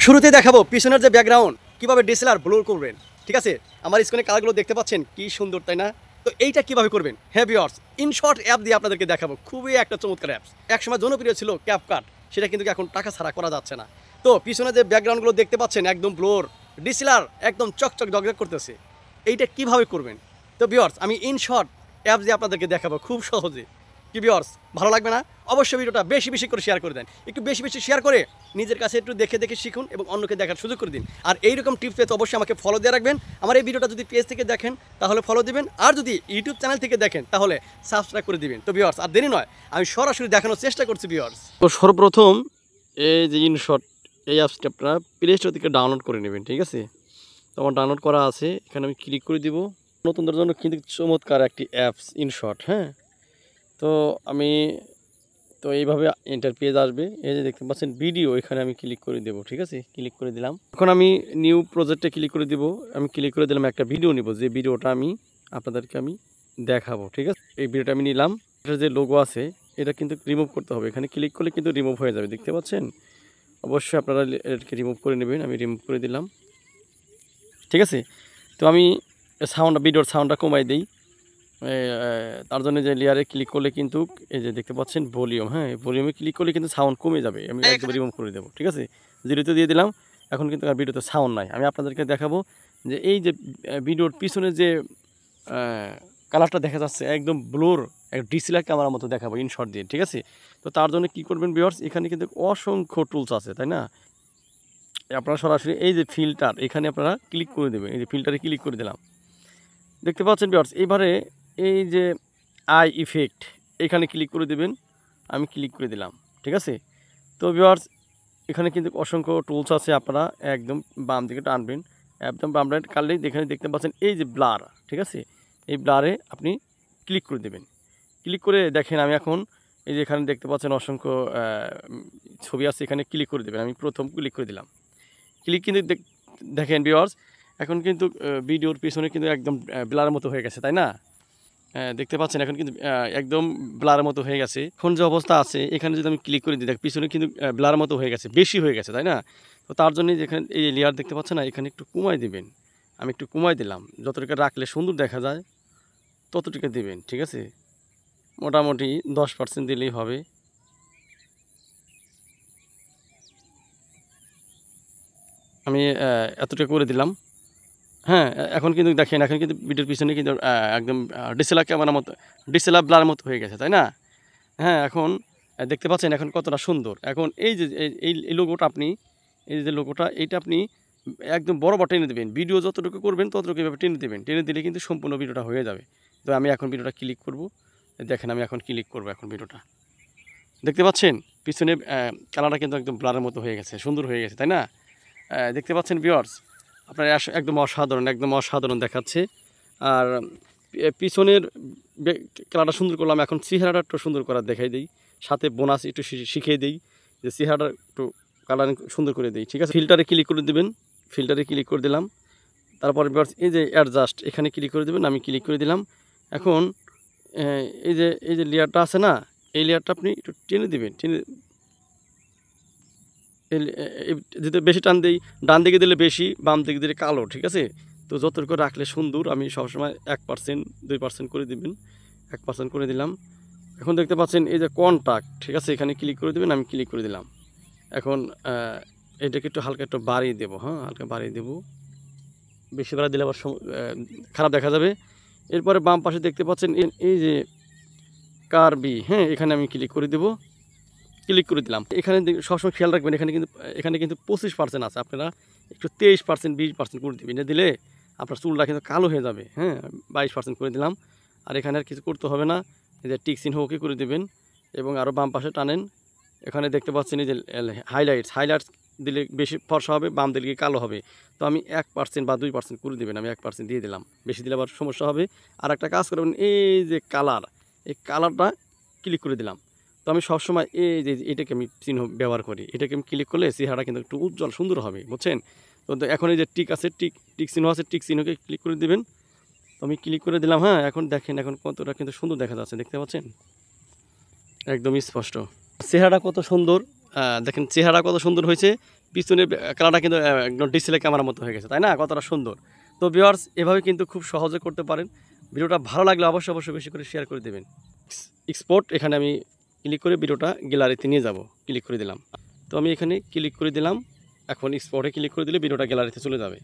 শুরুতে দেখাবো পিছনের যে ব্যাকগ্রাউন্ড কিভাবে ডিএসএলআর ব্লর করবেন। ঠিক আছে, আমার স্ক্রিনে কালারগুলো দেখতে পাচ্ছেন কি সুন্দর, তাই না? তো এইটা কিভাবে করবেন, হ্যাঁ ভিউয়ার্স, ইনশর্ট অ্যাপ দিয়ে আপনাদেরকে দেখাবো। খুবই একটা চমৎকার অ্যাপস, একসময় জনপ্রিয় ছিল ক্যাপকাট, সেটা কিন্তু এখন টাকা ছাড়া করা যাচ্ছে না। তো পিছনে যে ব্যাকগ্রাউন্ডগুলো দেখতে পাচ্ছেন একদম ব্লোর, ডিএসএলআর একদম চকচক জগজগ করতেছে। এইটা কিভাবে করবেন, তো ভিউয়ার্স আমি ইনশর্ট অ্যাপ দিয়ে আপনাদেরকে দেখাবো খুব সহজে। কি ভিউয়ার্স, ভালো লাগবে না? অবশ্যই ভিডিওটা বেশি বেশি করে শেয়ার করে দেন, একটু বেশি বেশি শেয়ার করে নিজের কাছে একটু দেখে দেখে শিখুন এবং অন্যকে দেখার সুযোগ করে দিন। আর এইরকম টিপস পেতে অবশ্যই আমাকে ফলো দিয়ে রাখবেন। আমার এই ভিডিওটা যদি পেজ থেকে দেখেন তাহলে ফলো দিবেন, আর যদি ইউটিউব চ্যানেল থেকে দেখেন তাহলে সাবস্ক্রাইব করে দিবেন। তো ভিউয়ার্স আর দেরি নয়, আমি সরাসরি দেখানোর চেষ্টা করছি ভিউয়ার্স। তো সর্বপ্রথম এই যে ইনশর্ট এই অ্যাপসটা আপনারা প্লে স্টোর থেকে ডাউনলোড করে নেবেন। ঠিক আছে, তো আমার ডাউনলোড করা আছে, এখানে আমি ক্লিক করে দিব। নতুনদের জন্য কিন্তু চমৎকার একটি অ্যাপস ইনশর্ট। হ্যাঁ, তো আমি তো এইভাবে এন্টার পেজ আসবে, এই যে দেখতে পাচ্ছেন ভিডিও, এখানে আমি ক্লিক করে দেবো। ঠিক আছে, ক্লিক করে দিলাম। এখন আমি নিউ প্রজেক্টে ক্লিক করে দিব। আমি ক্লিক করে দিলাম, একটা ভিডিও নিব, যে ভিডিওটা আমি আপনাদেরকে আমি দেখাবো। ঠিক আছে, এই ভিডিওটা আমি নিলাম। এটার যে লোগো আছে এটা কিন্তু রিমুভ করতে হবে, এখানে ক্লিক করলে কিন্তু রিমুভ হয়ে যাবে, দেখতে পাচ্ছেন। অবশ্যই আপনারা এটাকে রিমুভ করে নেবেন। আমি রিমুভ করে দিলাম। ঠিক আছে, তো আমি ভিডিওর সাউন্ডটা কমাই দিই। তার জন্য যে লেয়ারে ক্লিক করলে কিন্তু এই যে দেখতে পাচ্ছেন ভলিউম, হ্যাঁ ভলিউমে ক্লিক করলে কিন্তু সাউন্ড কমে যাবে। আমি একদম রিমুভ করে দেবো। ঠিক আছে, জিরোতে দিয়ে দিলাম। এখন কিন্তু আর ভিডিওতে সাউন্ড নাই। আমি আপনাদেরকে দেখাবো যে এই যে ভিডিওর পিছনে যে কালারটা দেখা যাচ্ছে একদম ব্লোর, এক ডিএসএলআর ক্যামেরার মতো দেখাবো ইনশর্ট দিয়ে। ঠিক আছে, তো তার জন্য কী করবেন ভিউয়ার্স, এখানে কিন্তু অসংখ্য টুলস আছে, তাই না? আপনারা সরাসরি এই যে ফিল্টার, এখানে আপনারা ক্লিক করে দেবেন। এই যে ফিল্টারে ক্লিক করে দিলাম, দেখতে পাচ্ছেন ভিউয়ার্স। এবারে এই যে আই ইফেক্ট, এখানে ক্লিক করে দেবেন। আমি ক্লিক করে দিলাম। ঠিক আছে, তো ভিউয়ার্স এখানে কিন্তু অসংখ্য টুলস আছে, আপনারা একদম বাম দিকে টানবেন, একদম বাম রাইট কাটলেই এখানে দেখতে পাচ্ছেন এই যে ব্লার। ঠিক আছে, এই ব্লারে আপনি ক্লিক করে দেবেন। ক্লিক করে দেখেন, আমি এখন এই যে এখানে দেখতে পাচ্ছেন অসংখ্য ছবি আছে, এখানে ক্লিক করে দেবেন। আমি প্রথম ক্লিক করে দিলাম। ক্লিক কিন্তু দেখেন ভিউয়ার্স, এখন কিন্তু ভিডিওর পিছনে কিন্তু একদম ব্লার মতো হয়ে গেছে, তাই না? দেখতে পাচ্ছেন এখন কিন্তু একদম ব্লার মতো হয়ে গেছে। এখন যে অবস্থা আছে এখানে যদি আমি ক্লিক করে দিই, দেখ পিছনে কিন্তু ব্লার মতো হয়ে গেছে, বেশি হয়ে গেছে, তাই না? তো তার জন্য যেখানে এই লেয়ার দেখতে পাচ্ছেন না, এখানে একটু কমাই দিবেন। আমি একটু কমাই দিলাম, যতটুকু রাখলে সুন্দর দেখা যায় ততটুকু দিবেন। ঠিক আছে, মোটামুটি 10% দিলেই হবে। আমি এতটুকু করে দিলাম। হ্যাঁ, এখন কিন্তু দেখেন, এখন কিন্তু ভিডিওর পিছনে কিন্তু একদম ডিএসএলআর ক্যামেরার মতো, ডিএসএলআর ব্লার মতো হয়ে গেছে, তাই না? হ্যাঁ, এখন দেখতে পাচ্ছেন এখন কতটা সুন্দর। এখন এই যে এই লোগোটা আপনি, এই যে লোগোটা, এইটা আপনি একদম বরাবর টেনে দেবেন। ভিডিও যতটুকু করবেন ততটুকু এভাবে টেনে দেবেন। টেনে দিলে কিন্তু সম্পূর্ণ ভিডিওটা হয়ে যাবে। তো আমি এখন ভিডিওটা ক্লিক করব। দেখেন আমি এখন ক্লিক করব এখন ভিডিওটা। দেখতে পাচ্ছেন পিছনে কালারটা কিন্তু একদম ব্লারের মতো হয়ে গেছে, সুন্দর হয়ে গেছে, তাই না? দেখতে পাচ্ছেন ভিউয়ার্স, আপনার একদম অসাধারণ, একদম অসাধারণ দেখাচ্ছে। আর পিছনের কালারটা সুন্দর করলাম, এখন চেহারাটা একটু সুন্দর করার দেখাই দিই, সাথে বোনাস একটু শিখিয়ে দিই যে চেহারাটা একটু কালারিং সুন্দর করে দিই। ঠিক আছে, ফিল্টারে ক্লিক করে দেবেন। ফিল্টারে ক্লিক করে দিলাম। তারপরে ভিউয়ার্স এই যে অ্যাডজাস্ট, এখানে ক্লিক করে দেবেন। আমি ক্লিক করে দিলাম। এখন এই যে লেয়ারটা আছে না, এই লেয়ারটা আপনি একটু টেনে দেবেন। টেনে যদি বেশি টান দিই, ডান দিকে দিলে বেশি, বাম দিকে দিলে কালো। ঠিক আছে, তো যতটুকু রাখলে সুন্দর, আমি সবসময় 1% 2% করে দিবেন। 1% করে দিলাম। এখন দেখতে পাচ্ছেন এই যে কন্টাক্ট, ঠিক আছে, এখানে ক্লিক করে দেবেন। আমি ক্লিক করে দিলাম। এখন এটাকে একটু হালকা একটু বাড়িয়ে দেবো। হ্যাঁ, হালকা বাড়িয়ে দেবো, বেশি বাড়িয়ে দিলে আবার খারাপ দেখা যাবে। এরপরে বাম পাশে দেখতে পাচ্ছেন এই যে কার্বি, হ্যাঁ, এখানে আমি ক্লিক করে দেবো। ক্লিক করে দিলাম। এখানে সবসময় খেয়াল রাখবেন, এখানে কিন্তু 25% আছে, আপনারা একটু 23% 20% করে দেবেন। এটা দিলে আপনার চুলটা কিন্তু কালো হয়ে যাবে। হ্যাঁ, 22% করে দিলাম। আর এখানে আর কিছু করতে হবে না, এই যে টিক চিহ্ন ওকে করে দেবেন এবং আরও বাম পাশে টানেন। এখানে দেখতে পাচ্ছেন এই যে হাইলাইটস দিলে বেশি ফর্সা হবে, বাম দিলে কালো হবে। তো আমি 1% বা 2% করে দেবেন। আমি 1% দিয়ে দিলাম, বেশি দিলে আবার সমস্যা হবে। আর একটা কাজ করবেন, এই যে কালার, এই কালারটা ক্লিক করে দিলাম। তো আমি সবসময় এই যে এটাকে আমি চিহ্ন ব্যবহার করি, এটাকে আমি ক্লিক করলে চেহারাটা কিন্তু একটু উজ্জ্বল সুন্দর হবে, বুঝছেন? তো এখন এই যে টিক আছে, টিক চিহ্ন আছে, টিক চিহ্নকে ক্লিক করে দেবেন। তো আমি ক্লিক করে দিলাম। হ্যাঁ, এখন দেখেন এখন কতটা কিন্তু সুন্দর দেখা যাচ্ছে, দেখতে পাচ্ছেন একদম স্পষ্ট চেহারাটা কত সুন্দর। দেখেন চেহারা কত সুন্দর হয়েছে, পিছনের কালারটা কিন্তু একদম ডিসপ্লে ক্যামেরার মতো হয়ে গেছে, তাই না? কতটা সুন্দর। তো ভিউয়ার্স এভাবে কিন্তু খুব সহজে করতে পারেন। ভিডিওটা ভালো লাগলে অবশ্যই বেশি করে শেয়ার করে দেবেন। এক্সপোর্ট এখানে আমি ক্লিক করে ভিডিওটা গ্যালারিতে নিয়ে যাব, ক্লিক করে দিলাম। তো আমি এখানে ক্লিক করে দিলাম। এখন এক্সপোর্টে ক্লিক করে দিলে ভিডিওটা গ্যালারিতে চলে যাবে।